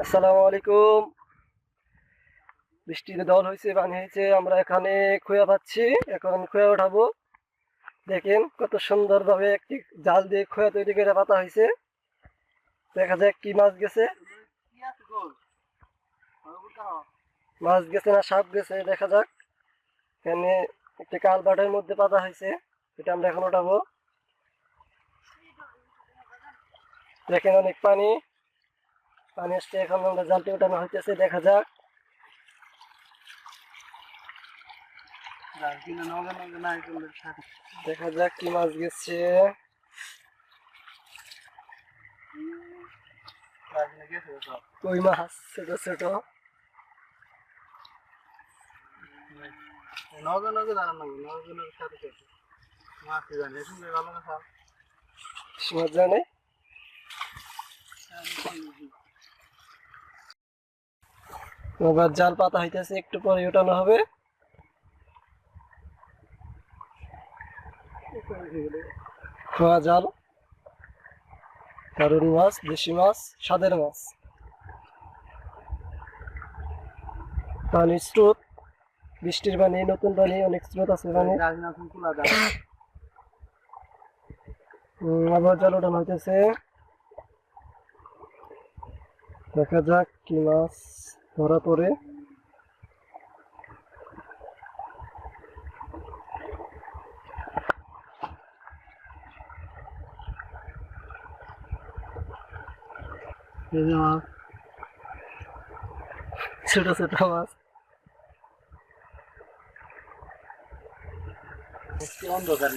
আসসালামু আলাইকুম। বৃষ্টির দল হয়েছে, পানি হয়েছে, আমরা এখানে খোয়া পাচ্ছি। এখন খোয়া উঠাবো। দেখেন কত সুন্দরভাবে একটি জাল দিয়ে খোয়া তৈরি করে পাতা হয়েছে। দেখা যাক কি মাছ গেছে। মাছ গেছে না সাপ গেছে দেখা যাক। এখানে একটি কালবাটের মধ্যে পাতা হয়েছে, এটা আমরা এখন উঠাবো। দেখেন অনেক পানি পানি আসছে, এখন আমরা জালটি উঠানো হইতেছে। দেখা যাক দেখা যাক কি মাছ গেছে। কই মাছ ছোট ছোট। মাছ জানে এবার জাল পাতা হইতেছে, একটু পরে উঠানো হবে। খোয়া জাল, কারুন মাছ, দেশি মাছ, স্বাদের মাছ। পানির স্রোত, বৃষ্টির পানি, নতুন পানি, অনেক স্রোত আছে পানি। আবার জাল উঠানো হইতেছে। দেখা যাক কি মাছ ধরা পড়ে। ছোট ছোট মাছ। অন্ধকার